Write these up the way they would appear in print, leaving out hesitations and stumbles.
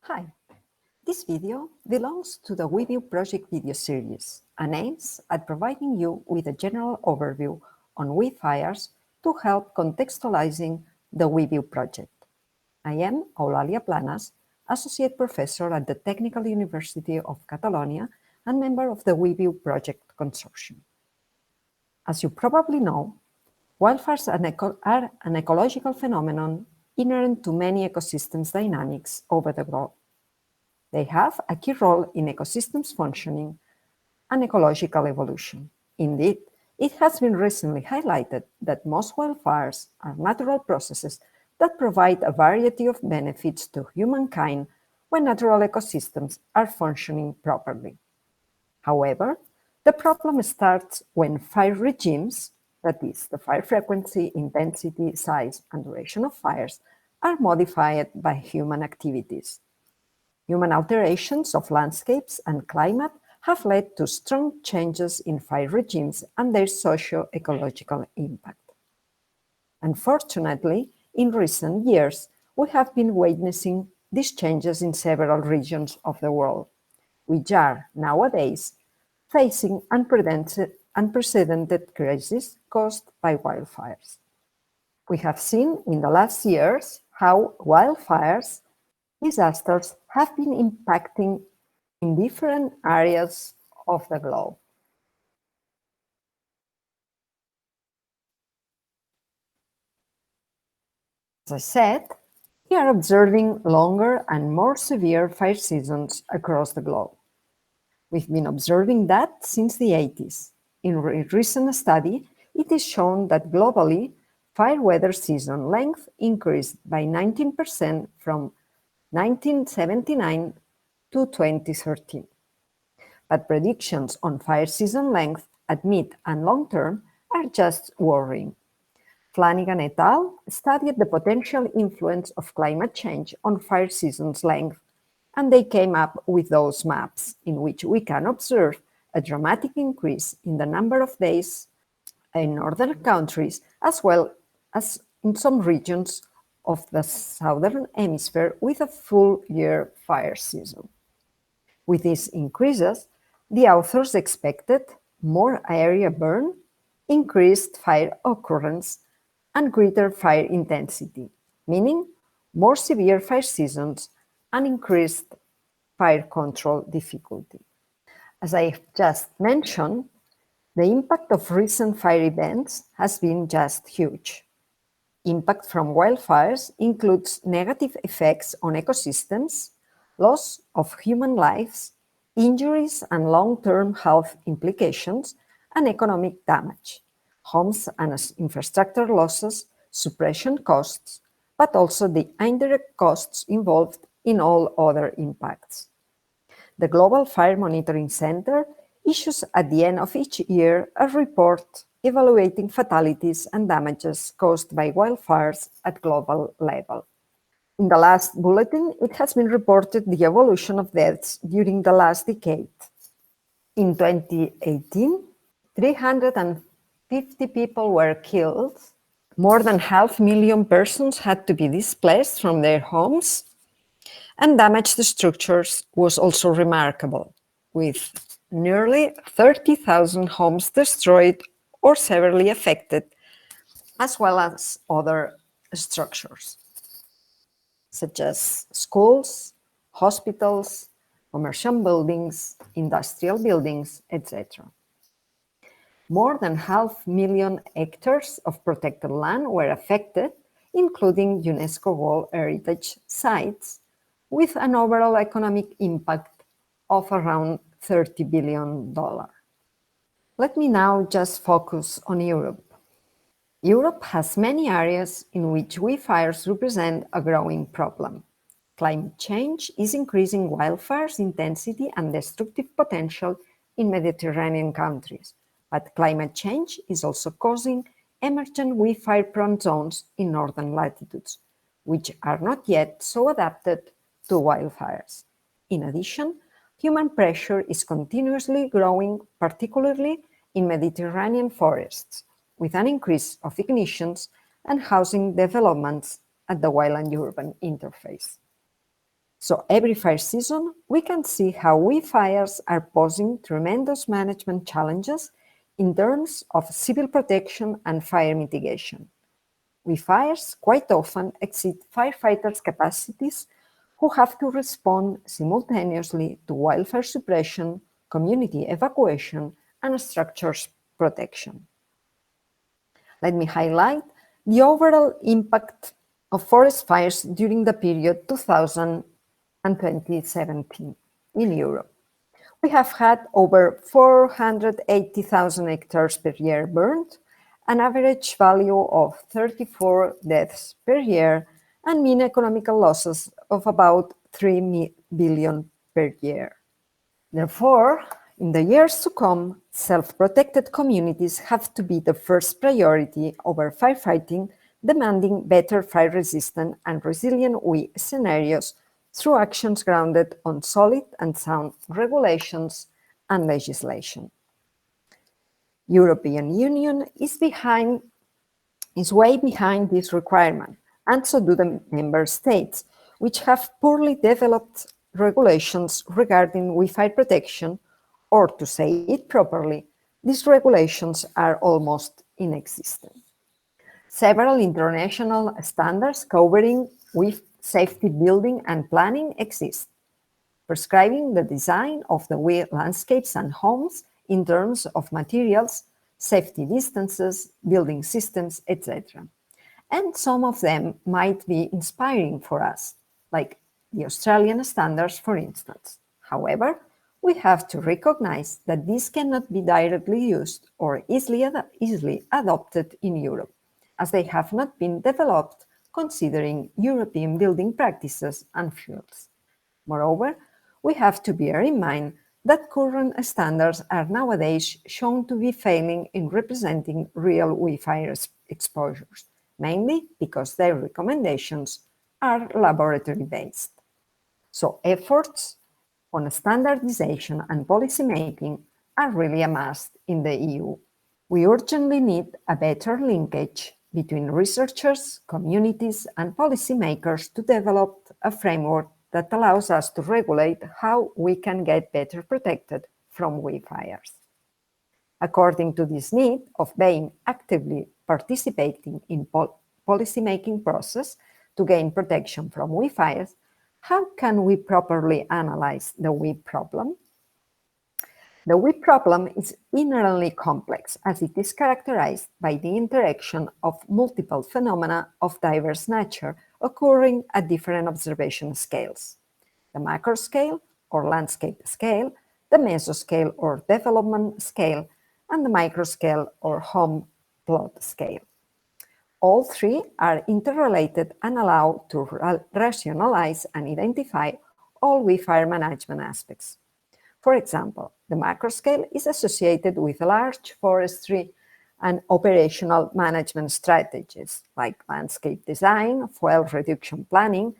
Hi, this video belongs to the WUIVIEW project video series and aims at providing you with a general overview on Wildfires to help contextualizing the WUIVIEW project. I am Eulàlia Planas, Associate Professor at the Technical University of Catalonia and member of the WUIVIEW project consortium. As you probably know, wildfires are an ecological phenomenon inherent to many ecosystems dynamics over the globe. They have a key role in ecosystems functioning and ecological evolution. Indeed, it has been recently highlighted that most wildfires are natural processes that provide a variety of benefits to humankind when natural ecosystems are functioning properly. However, the problem starts when fire regimes, that is, the fire frequency, intensity, size, and duration of fires, are modified by human activities. Human alterations of landscapes and climate have led to strong changes in fire regimes and their socio-ecological impact. Unfortunately, in recent years, we have been witnessing these changes in several regions of the world, which are nowadays facing unprecedented crises caused by wildfires. We have seen in the last years how wildfires disasters have been impacting in different areas of the globe. As I said, we are observing longer and more severe fire seasons across the globe. We've been observing that since the 80s. In a recent study, it is shown that globally, fire weather season length increased by 19% from 1979 to 2013. But predictions on fire season length at mid and long term are just worrying. Flanagan et al. Studied the potential influence of climate change on fire season's length, and they came up with those maps in which we can observe a dramatic increase in the number of days in northern countries, as well as in some regions of the southern hemisphere with a full year fire season. With these increases, the authors expected more area burn, increased fire occurrence, and greater fire intensity, meaning more severe fire seasons and increased fire control difficulty. As I just mentioned, the impact of recent fire events has been just huge. Impact from wildfires includes negative effects on ecosystems, loss of human lives, injuries and long-term health implications, and economic damage, homes and infrastructure losses, suppression costs, but also the indirect costs involved in all other impacts. The Global Fire Monitoring Center issues at the end of each year a report evaluating fatalities and damages caused by wildfires at global level. In the last bulletin, it has been reported the evolution of deaths during the last decade. In 2018, 350 people were killed. More than 500,000 persons had to be displaced from their homes, and damage to structures was also remarkable, with nearly 30,000 homes destroyed or severely affected, as well as other structures, such as schools, hospitals, commercial buildings, industrial buildings, etc. More than 500,000 hectares of protected land were affected, including UNESCO World Heritage Sites, with an overall economic impact of around $30 billion. Let me now just focus on Europe. Europe has many areas in which wildfires represent a growing problem. Climate change is increasing wildfires' intensity and destructive potential in Mediterranean countries, but climate change is also causing emergent wildfire-prone zones in northern latitudes, which are not yet so adapted to wildfires. In addition, human pressure is continuously growing, particularly in Mediterranean forests, with an increase of ignitions and housing developments at the wild and urban interface. So every fire season, we can see how wildfires are posing tremendous management challenges in terms of civil protection and fire mitigation. Wildfires quite often exceed firefighters' capacities who have to respond simultaneously to wildfire suppression, community evacuation, and structures protection. Let me highlight the overall impact of forest fires during the period 2000 and 2017 in Europe. We have had over 480,000 hectares per year burned, an average value of 34 deaths per year, and mean economical losses of about 3 billion per year. Therefore, in the years to come, self-protected communities have to be the first priority over firefighting, demanding better fire-resistant and resilient WUI scenarios through actions grounded on solid and sound regulations and legislation. European Union is way behind this requirement, and so do the member states, which have poorly developed regulations regarding Wi-Fi protection, or to say it properly, these regulations are almost inexistent. Several international standards covering Wi-Fi safety building and planning exist, prescribing the design of the Wi-Fi landscapes and homes in terms of materials, safety distances, building systems, etc. And some of them might be inspiring for us, like the Australian standards, for instance. However, we have to recognize that these cannot be directly used or easily adopted in Europe, as they have not been developed considering European building practices and fuels. Moreover, we have to bear in mind that current standards are nowadays shown to be failing in representing real Wi-Fi exposures, mainly because their recommendations are laboratory-based. So efforts on standardization and policymaking are really a must in the EU. We urgently need a better linkage between researchers, communities, and policymakers to develop a framework that allows us to regulate how we can get better protected from wildfires. According to this need of being actively participating in policymaking process to gain protection from wildfires, how can we properly analyze the Weap problem? The Weap problem is inherently complex as it is characterized by the interaction of multiple phenomena of diverse nature occurring at different observation scales: the macro scale or landscape scale, the mesoscale or development scale, and the microscale or home plot scale. All three are interrelated and allow to rationalize and identify all wildfire management aspects. For example, the macroscale is associated with large forestry and operational management strategies like landscape design, fuel reduction planning,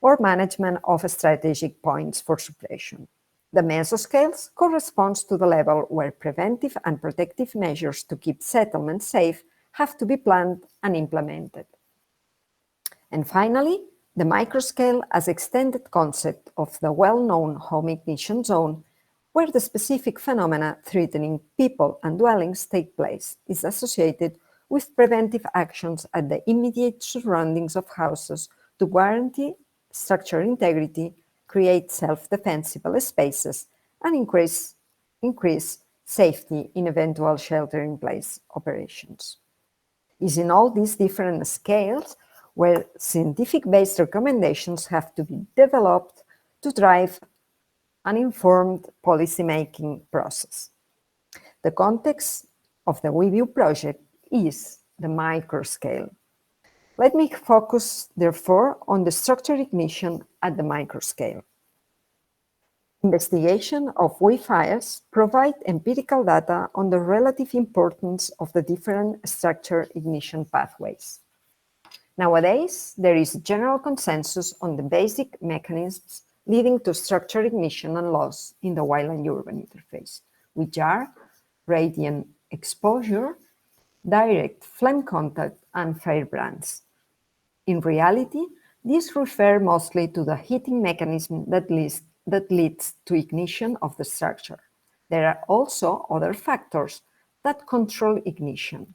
or management of strategic points for suppression. The mesoscales corresponds to the level where preventive and protective measures to keep settlements safe have to be planned and implemented. And finally, the microscale as extended concept of the well-known home ignition zone, where the specific phenomena threatening people and dwellings take place, is associated with preventive actions at the immediate surroundings of houses to guarantee structural integrity, create self-defensible spaces, and increase safety in eventual shelter-in-place operations. It's in all these different scales where scientific-based recommendations have to be developed to drive an informed policymaking process. The context of the WUIVIEW project is the microscale. Let me focus, therefore, on the structured ignition at the microscale. Investigation of wildfires provide empirical data on the relative importance of the different structured ignition pathways. Nowadays, there is general consensus on the basic mechanisms leading to structured ignition and loss in the wild and urban interface, which are radiant exposure, direct flame contact, and firebrands. In reality, These refer mostly to the heating mechanism that leads to ignition of the structure. There are also other factors that control ignition.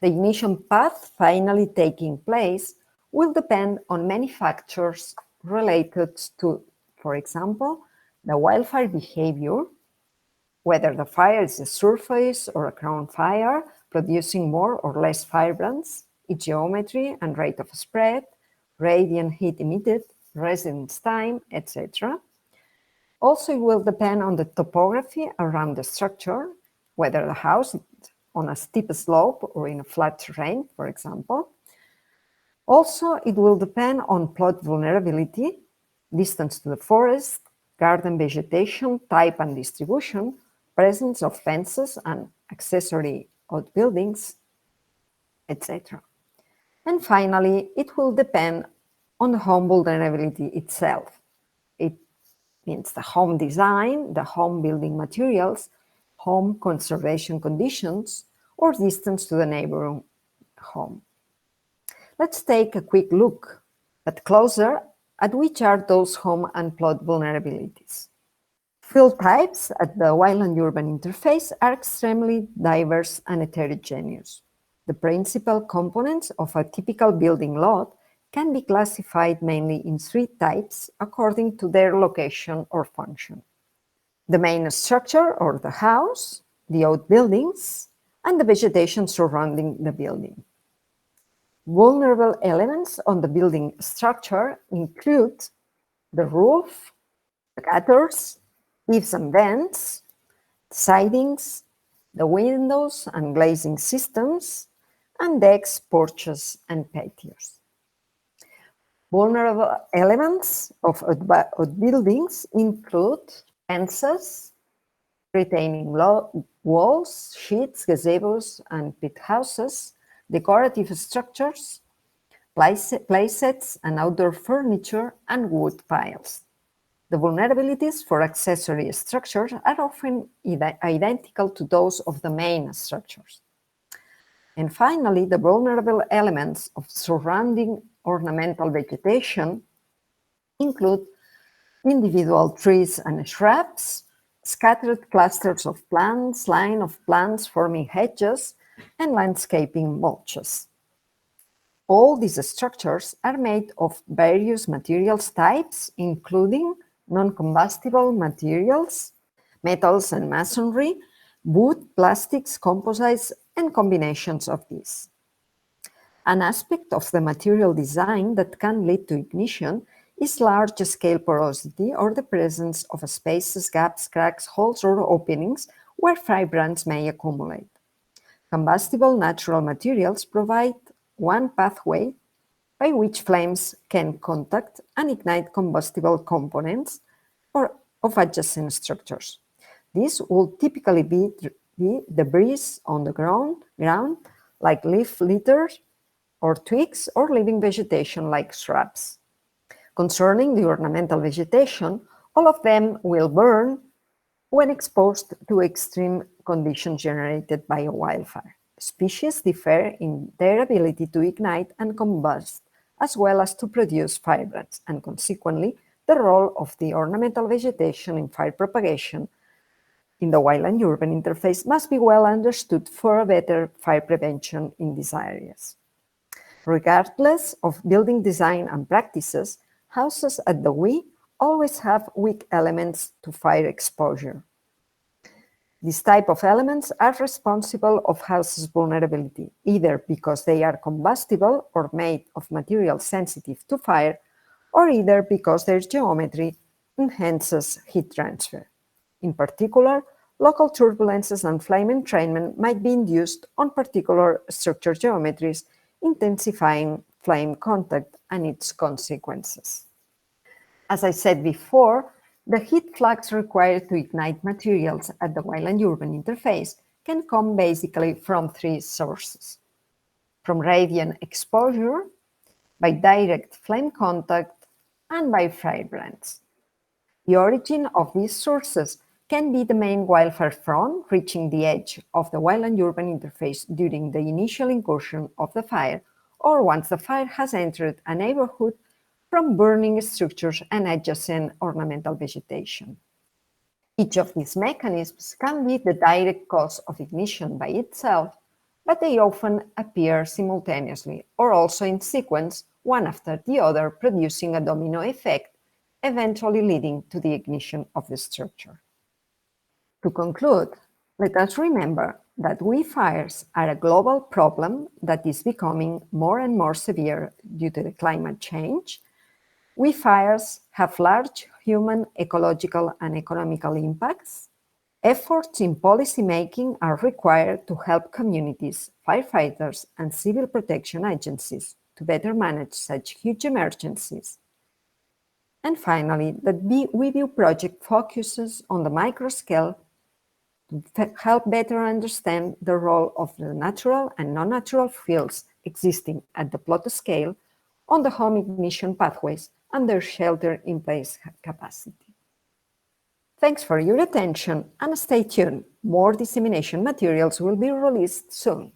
The ignition path finally taking place will depend on many factors related to, for example, the wildfire behavior, whether the fire is a surface or a crown fire, producing more or less firebrands, its geometry and rate of spread, radiant heat emitted, residence time, etc. Also, it will depend on the topography around the structure, whether the house is on a steep slope or in a flat terrain, for example. Also, it will depend on plot vulnerability, distance to the forest, garden vegetation, type and distribution, presence of fences and accessory outbuildings, etc. And finally, it will depend on the home vulnerability itself. It means the home design, the home building materials, home conservation conditions, or distance to the neighboring home. Let's take a quick look closer at which are those home and plot vulnerabilities. Field types at the wildland-urban interface are extremely diverse and heterogeneous. The principal components of a typical building lot can be classified mainly in three types according to their location or function: the main structure or the house, the outbuildings, and the vegetation surrounding the building. Vulnerable elements on the building structure include the roof, the gutters, eaves and vents, sidings, the windows and glazing systems, and decks, porches, and patios. Vulnerable elements of outbuildings include fences, retaining walls, sheets, gazebos, and pit houses, decorative structures, playsets and outdoor furniture, and wood piles. The vulnerabilities for accessory structures are often identical to those of the main structures. And finally, the vulnerable elements of surrounding ornamental vegetation include individual trees and shrubs, scattered clusters of plants, line of plants forming hedges, and landscaping mulches. All these structures are made of various materials types, including non-combustible materials, metals and masonry, wood, plastics, composites, and combinations of these. An aspect of the material design that can lead to ignition is large-scale porosity or the presence of spaces, gaps, cracks, holes, or openings where firebrands may accumulate. Combustible natural materials provide one pathway by which flames can contact and ignite combustible components of adjacent structures. This will typically be debris on the ground, like leaf litter or twigs, or living vegetation like shrubs. Concerning the ornamental vegetation, all of them will burn when exposed to extreme conditions generated by a wildfire. Species differ in their ability to ignite and combust, as well as to produce firebrands, and consequently, the role of the ornamental vegetation in fire propagation in the wildland-urban interface must be well understood for a better fire prevention in these areas. Regardless of building design and practices, houses at the WUI always have weak elements to fire exposure. These type of elements are responsible of houses' vulnerability, either because they are combustible or made of materials sensitive to fire, or either because their geometry enhances heat transfer. In particular, local turbulences and flame entrainment might be induced on particular structure geometries, intensifying flame contact and its consequences. As I said before, the heat flux required to ignite materials at the wildland-urban interface can come basically from three sources: from radiant exposure, by direct flame contact, and by firebrands. The origin of these sources can be the main wildfire front reaching the edge of the wildland-urban interface during the initial incursion of the fire, or once the fire has entered a neighborhood from burning structures and adjacent ornamental vegetation. Each of these mechanisms can be the direct cause of ignition by itself, but they often appear simultaneously or also in sequence, one after the other, producing a domino effect, eventually leading to the ignition of the structure. To conclude, let us remember that WUI fires are a global problem that is becoming more and more severe due to the climate change. WUI fires have large human, ecological, and economical impacts. Efforts in policymaking are required to help communities, firefighters, and civil protection agencies to better manage such huge emergencies. And finally, the WUIVIEW project focuses on the micro scale to help better understand the role of the natural and non-natural fields existing at the plot scale on the home ignition pathways and their shelter-in-place capacity. Thanks for your attention and stay tuned. More dissemination materials will be released soon.